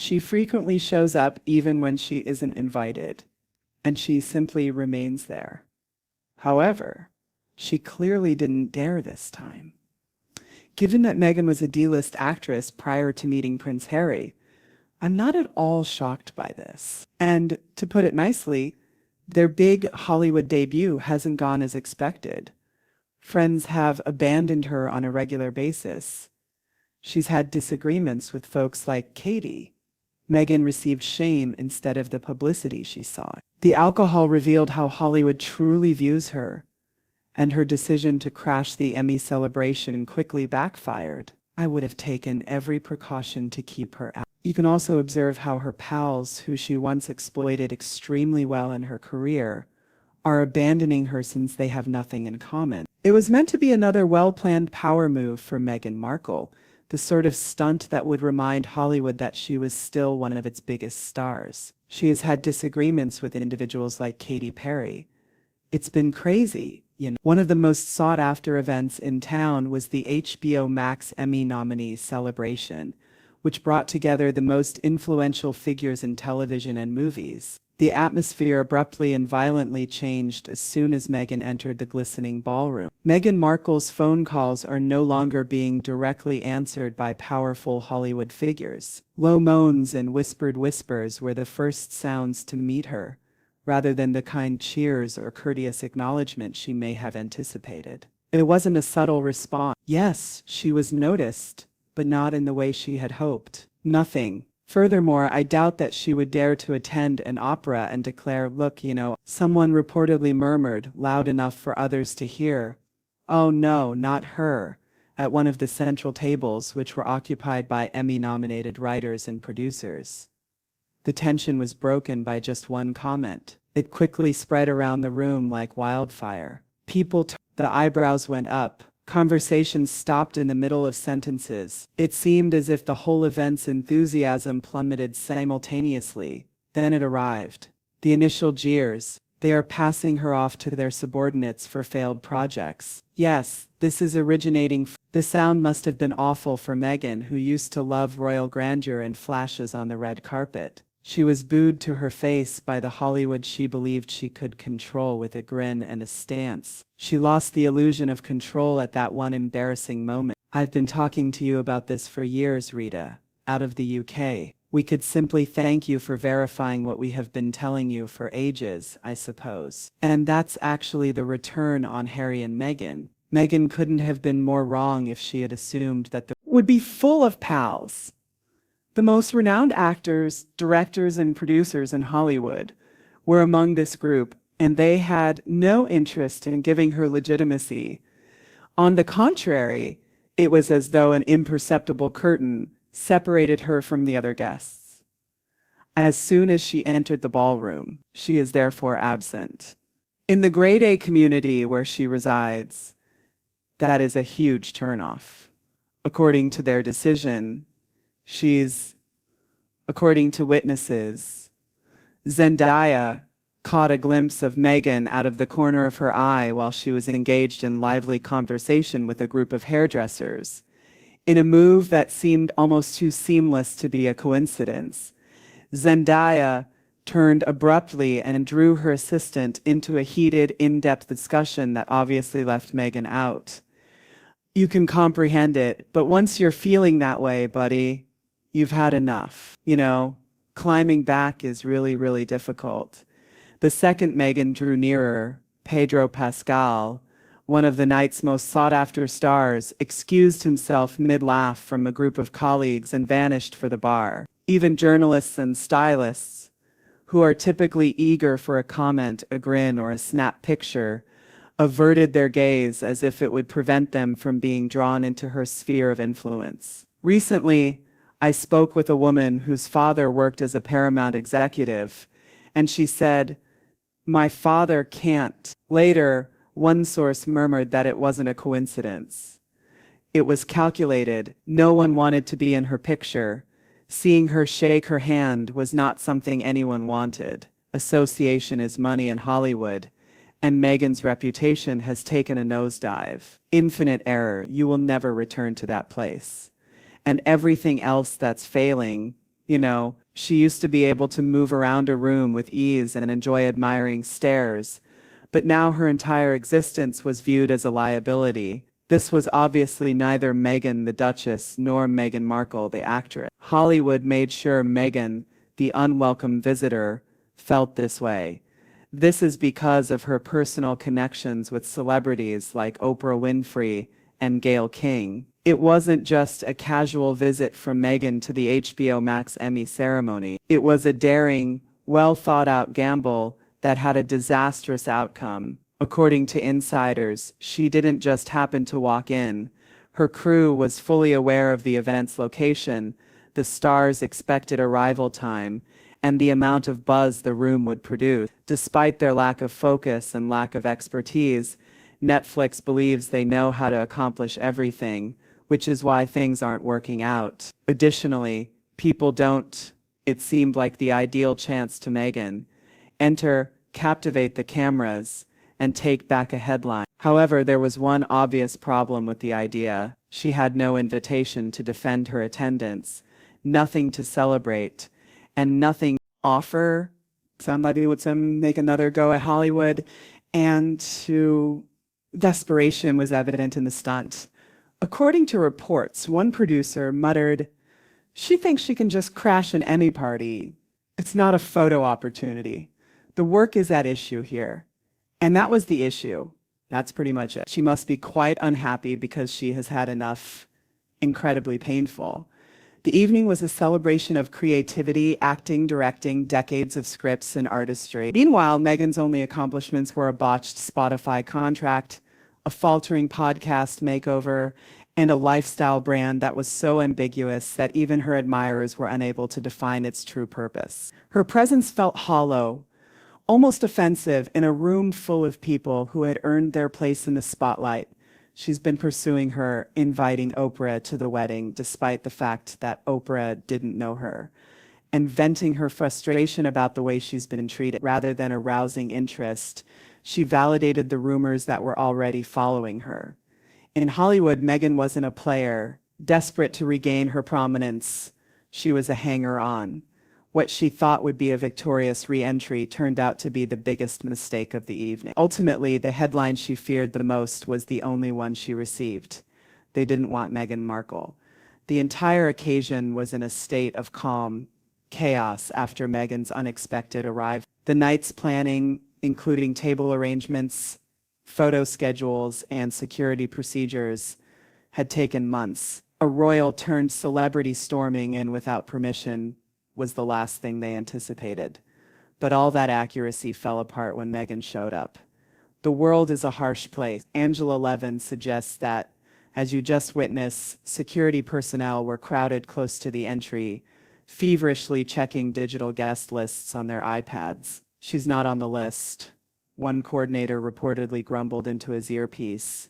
She frequently shows up even when she isn't invited, and she simply remains there. However, she clearly didn't dare this time. Given that Meghan was a D-list actress prior to meeting Prince Harry, I'm not at all shocked by this. And to put it nicely, their big Hollywood debut hasn't gone as expected. Friends have abandoned her on a regular basis. She's had disagreements with folks like Katie. Meghan received shame instead of the publicity she sought. The alcohol revealed how Hollywood truly views her, and her decision to crash the Emmy celebration quickly backfired. I would have taken every precaution to keep her out. You can also observe how her pals, who she once exploited extremely well in her career, are abandoning her since they have nothing in common. It was meant to be another well-planned power move for Meghan Markle, the sort of stunt that would remind Hollywood that she was still one of its biggest stars. She has had disagreements with individuals like Katy Perry. It's been crazy, you know. One of the most sought-after events in town was the HBO Max Emmy nominee celebration, which brought together the most influential figures in television and movies. The atmosphere abruptly and violently changed as soon as Meghan entered the glistening ballroom. Meghan Markle's phone calls are no longer being directly answered by powerful Hollywood figures. Low moans and whispered whispers were the first sounds to meet her, rather than the kind cheers or courteous acknowledgement she may have anticipated. It wasn't a subtle response. Yes, she was noticed, but not in the way she had hoped. Nothing. Furthermore, I doubt that she would dare to attend an opera and declare, "Look, you know," someone reportedly murmured, loud enough for others to hear, "Oh no, not her," at one of the central tables which were occupied by Emmy-nominated writers and producers. The tension was broken by just one comment. It quickly spread around the room like wildfire. The eyebrows went up. Conversations stopped in the middle of sentences. It seemed as if the whole event's enthusiasm plummeted simultaneously. Then it arrived. The initial jeers. They are passing her off to their subordinates for failed projects. Yes, this is originating. The sound must have been awful for Meghan, who used to love royal grandeur and flashes on the red carpet. She was booed to her face by the Hollywood she believed she could control with a grin and a stance. She lost the illusion of control at that one embarrassing moment. "I've been talking to you about this for years, Rita, out of the UK. We could simply thank you for verifying what we have been telling you for ages, I suppose." And that's actually the return on Harry and Meghan. Meghan couldn't have been more wrong if she had assumed that the would be full of pals. The most renowned actors, directors, and producers in Hollywood were among this group, and they had no interest in giving her legitimacy. On the contrary, it was as though an imperceptible curtain separated her from the other guests. As soon as she entered the ballroom, she is therefore absent. In the grade A community where she resides, that is a huge turnoff. According to their decision, according to witnesses, Zendaya caught a glimpse of Meghan out of the corner of her eye while she was engaged in lively conversation with a group of hairdressers. In a move that seemed almost too seamless to be a coincidence, Zendaya turned abruptly and drew her assistant into a heated, in-depth discussion that obviously left Meghan out. You can comprehend it, but once you're feeling that way, buddy, you've had enough. You know, climbing back is really, really difficult. The second Meghan drew nearer, Pedro Pascal, one of the night's most sought-after stars, excused himself mid-laugh from a group of colleagues and vanished for the bar. Even journalists and stylists, who are typically eager for a comment, a grin, or a snap picture, averted their gaze as if it would prevent them from being drawn into her sphere of influence. Recently, I spoke with a woman whose father worked as a Paramount executive, and she said, "My father can't." Later, one source murmured that it wasn't a coincidence. It was calculated. No one wanted to be in her picture. Seeing her shake her hand was not something anyone wanted. Association is money in Hollywood, and Meghan's reputation has taken a nosedive. Infinite error. You will never return to that place. And everything else that's failing, She used to be able to move around a room with ease and enjoy admiring stares, but now her entire existence was viewed as a liability. This was obviously neither Meghan the Duchess nor Meghan Markle the actress. Hollywood made sure Meghan, the unwelcome visitor, felt this way. This is because of her personal connections with celebrities like Oprah Winfrey and Gayle King. It wasn't just a casual visit from Meghan to the HBO Max Emmy ceremony. It was a daring, well-thought-out gamble that had a disastrous outcome. According to insiders, she didn't just happen to walk in. Her crew was fully aware of the event's location, the star's expected arrival time, and the amount of buzz the room would produce. Despite their lack of focus and lack of expertise, Netflix believes they know how to accomplish everything, which is why things aren't working out. Additionally, it seemed like the ideal chance to Meghan. Enter, captivate the cameras, and take back a headline. However, there was one obvious problem with the idea. She had no invitation to defend her attendance, nothing to celebrate, and nothing to offer. Somebody would make another go at Hollywood, and desperation was evident in the stunt. According to reports, one producer muttered, "She thinks she can just crash an Emmy party. It's not a photo opportunity. The work is at issue here." And that was the issue. That's pretty much it. She must be quite unhappy because she has had enough incredibly painful. The evening was a celebration of creativity, acting, directing, decades of scripts and artistry. Meanwhile, Meghan's only accomplishments were a botched Spotify contract, a faltering podcast makeover, and a lifestyle brand that was so ambiguous that even her admirers were unable to define its true purpose. Her presence felt hollow, almost offensive, in a room full of people who had earned their place in the spotlight. She's been pursuing her, inviting Oprah to the wedding, despite the fact that Oprah didn't know her, and venting her frustration about the way she's been treated. Rather than arousing interest, she validated the rumors that were already following her. In Hollywood, Meghan wasn't a player, desperate to regain her prominence. She was a hanger-on. What she thought would be a victorious re-entry turned out to be the biggest mistake of the evening. Ultimately, the headline she feared the most was the only one she received. They didn't want Meghan Markle. The entire occasion was in a state of calm chaos after Meghan's unexpected arrival. The night's planning, including table arrangements, photo schedules, and security procedures, had taken months. A royal turned celebrity storming in without permission was the last thing they anticipated. But all that accuracy fell apart when Meghan showed up. The world is a harsh place. Angela Levin suggests that, as you just witnessed, security personnel were crowded close to the entry, feverishly checking digital guest lists on their iPads. "She's not on the list," one coordinator reportedly grumbled into his earpiece.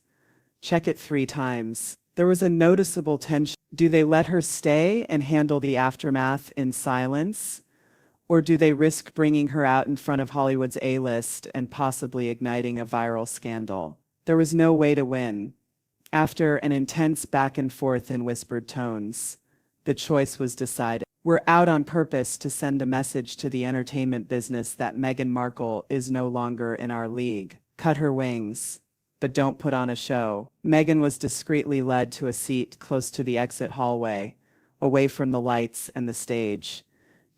"Check it 3 times. There was a noticeable tension. Do they let her stay and handle the aftermath in silence? Or do they risk bringing her out in front of Hollywood's A-list and possibly igniting a viral scandal?" There was no way to win. After an intense back and forth in whispered tones, the choice was decided. "We're out on purpose to send a message to the entertainment business that Meghan Markle is no longer in our league. Cut her wings, but don't put on a show." Meghan was discreetly led to a seat close to the exit hallway, away from the lights and the stage.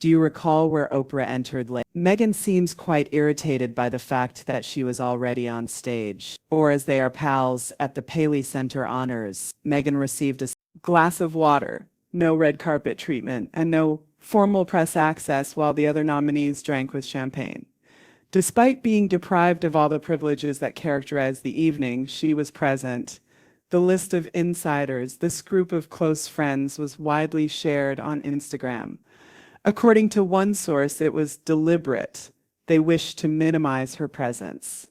Do you recall where Oprah entered late? Meghan seems quite irritated by the fact that she was already on stage. Or as they are pals at the Paley Center Honors, Meghan received a glass of water, no red carpet treatment, and no formal press access while the other nominees drank with champagne. Despite being deprived of all the privileges that characterized the evening, she was present. The list of insiders, this group of close friends, was widely shared on Instagram. According to one source, it was deliberate. They wished to minimize her presence.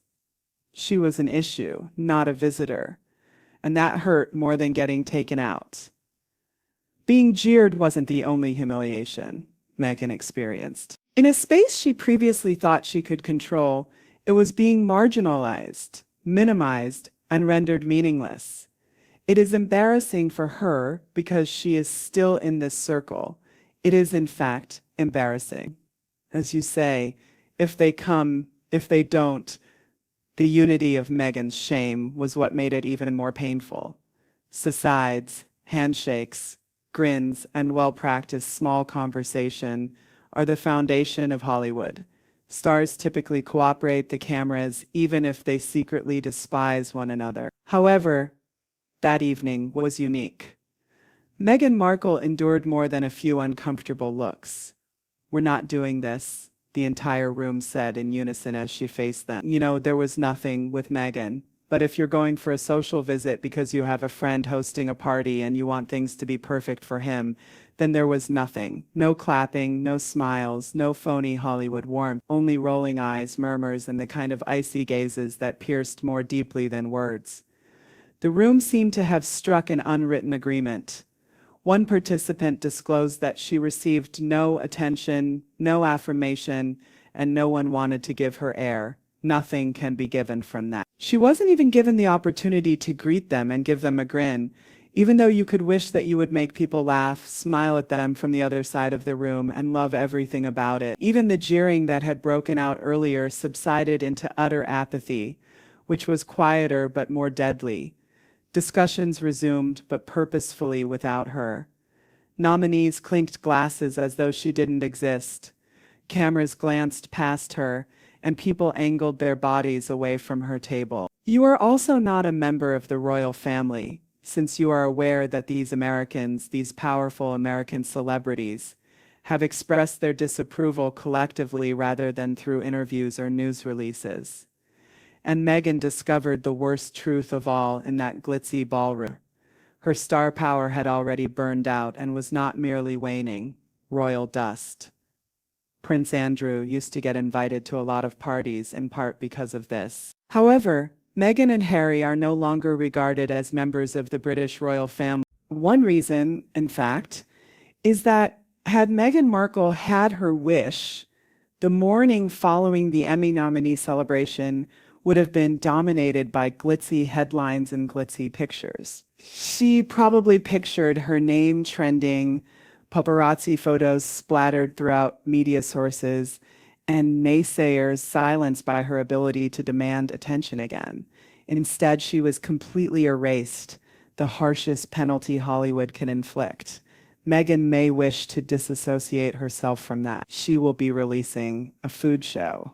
She was an issue, not a visitor, and that hurt more than getting taken out. Being jeered wasn't the only humiliation Meghan experienced. In a space she previously thought she could control, it was being marginalized, minimized, and rendered meaningless. It is embarrassing for her because she is still in this circle. It is, in fact, embarrassing. As you say, if they come, if they don't, the unity of Meghan's shame was what made it even more painful. Asides, handshakes, grins, and well-practiced small conversation are the foundation of Hollywood. Stars typically cooperate the cameras even if they secretly despise one another. However, that evening was unique. Meghan Markle endured more than a few uncomfortable looks. "We're not doing this," the entire room said in unison as she faced them. There was nothing with Meghan. But if you're going for a social visit because you have a friend hosting a party and you want things to be perfect for him, then there was nothing. No clapping, no smiles, no phony Hollywood warmth, only rolling eyes, murmurs, and the kind of icy gazes that pierced more deeply than words. The room seemed to have struck an unwritten agreement. One participant disclosed that she received no attention, no affirmation, and no one wanted to give her air. Nothing can be given from that. She wasn't even given the opportunity to greet them and give them a grin, even though you could wish that you would make people laugh, smile at them from the other side of the room, and love everything about it. Even the jeering that had broken out earlier subsided into utter apathy, which was quieter but more deadly. Discussions resumed, but purposefully without her. Nominees clinked glasses as though she didn't exist. Cameras glanced past her, and people angled their bodies away from her table. You are also not a member of the royal family, since you are aware that these Americans, these powerful American celebrities, have expressed their disapproval collectively rather than through interviews or news releases. And Meghan discovered the worst truth of all in that glitzy ballroom. Her star power had already burned out and was not merely waning, royal dust. Prince Andrew used to get invited to a lot of parties in part because of this. However, Meghan and Harry are no longer regarded as members of the British royal family. One reason, in fact, is that had Meghan Markle had her wish, the morning following the Emmy nominee celebration would have been dominated by glitzy headlines and glitzy pictures. She probably pictured her name trending, paparazzi photos splattered throughout media sources, and naysayers silenced by her ability to demand attention again. Instead, she was completely erased, the harshest penalty Hollywood can inflict. Meghan may wish to disassociate herself from that. She will be releasing a food show.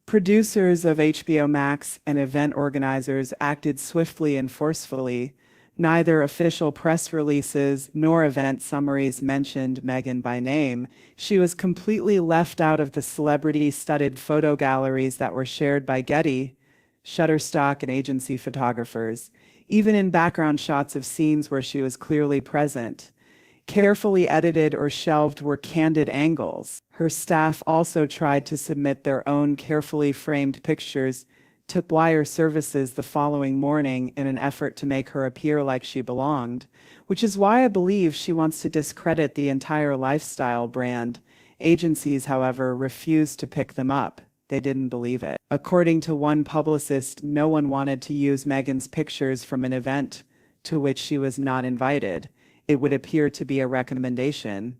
Producers of HBO Max and event organizers acted swiftly and forcefully. Neither official press releases nor event summaries mentioned Meghan by name. She was completely left out of the celebrity-studded photo galleries that were shared by Getty, Shutterstock, and agency photographers, even in background shots of scenes where she was clearly present. Carefully edited or shelved were candid angles. Her staff also tried to submit their own carefully framed pictures to wire services the following morning in an effort to make her appear like she belonged, which is why I believe she wants to discredit the entire lifestyle brand. Agencies, however, refused to pick them up. They didn't believe it. According to one publicist, no one wanted to use Meghan's pictures from an event to which she was not invited. It would appear to be a recommendation.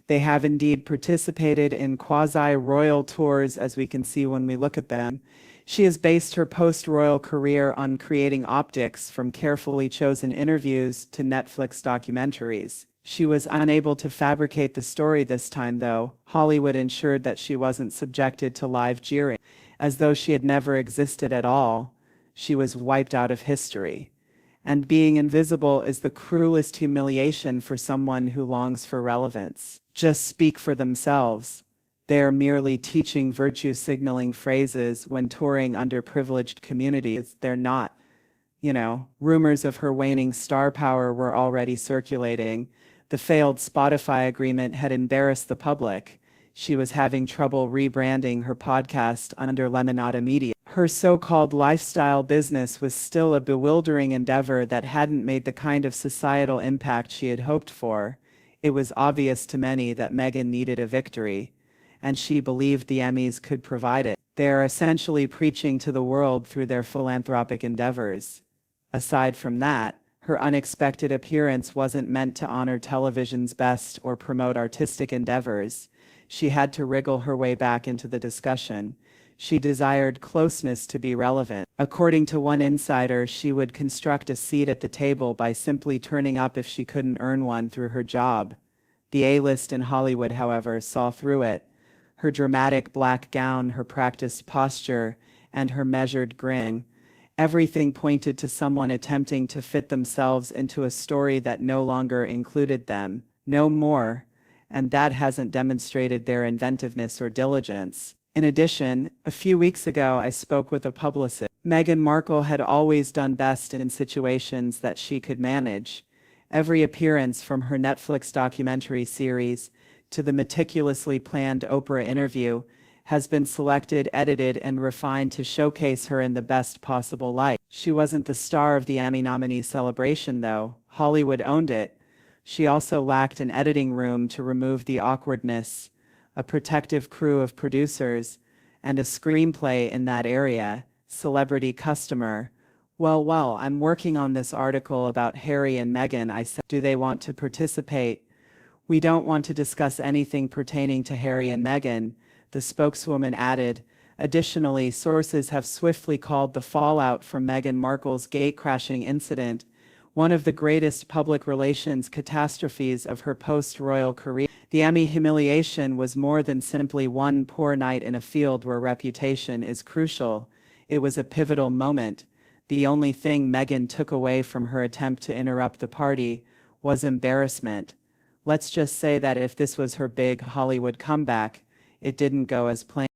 They have indeed participated in quasi-royal tours, as we can see when we look at them. She has based her post-royal career on creating optics, from carefully chosen interviews to Netflix documentaries. She was unable to fabricate the story this time, though. Hollywood ensured that she wasn't subjected to live jeering. As though she had never existed at all, she was wiped out of history. And being invisible is the cruelest humiliation for someone who longs for relevance. Just speak for themselves. They are merely teaching virtue-signaling phrases when touring underprivileged communities. They're not. Rumors of her waning star power were already circulating. The failed Spotify agreement had embarrassed the public. She was having trouble rebranding her podcast under Lemonada Media. Her so-called lifestyle business was still a bewildering endeavor that hadn't made the kind of societal impact she had hoped for. It was obvious to many that Meghan needed a victory, and she believed the Emmys could provide it. They are essentially preaching to the world through their philanthropic endeavors. Aside from that, Her unexpected appearance wasn't meant to honor television's best or promote artistic endeavors. She had to wriggle her way back into the discussion. She desired closeness to be relevant. According to one insider, she would construct a seat at the table by simply turning up if she couldn't earn one through her job. The A-list in Hollywood, however, saw through it. Her dramatic black gown, her practiced posture, and her measured grin. Everything pointed to someone attempting to fit themselves into a story that no longer included them. No more. And that hasn't demonstrated their inventiveness or diligence. In addition, a few weeks ago I spoke with a publicist. Meghan Markle had always done best in situations that she could manage. Every appearance, from her Netflix documentary series to the meticulously planned Oprah interview, has been selected, edited, and refined to showcase her in the best possible light. She wasn't the star of the Emmy nominee celebration, though. Hollywood owned it. She also lacked an editing room to remove the awkwardness, a protective crew of producers, and a screenplay in that area. Celebrity customer. Well, I'm working on this article about Harry and Meghan. I said, do they want to participate? We don't want to discuss anything pertaining to Harry and Meghan, the spokeswoman added. Additionally, sources have swiftly called the fallout from Meghan Markle's gatecrashing incident one of the greatest public relations catastrophes of her post-royal career. The Emmy humiliation was more than simply one poor night in a field where reputation is crucial. It was a pivotal moment. The only thing Meghan took away from her attempt to interrupt the party was embarrassment. Let's just say that if this was her big Hollywood comeback, it didn't go as planned.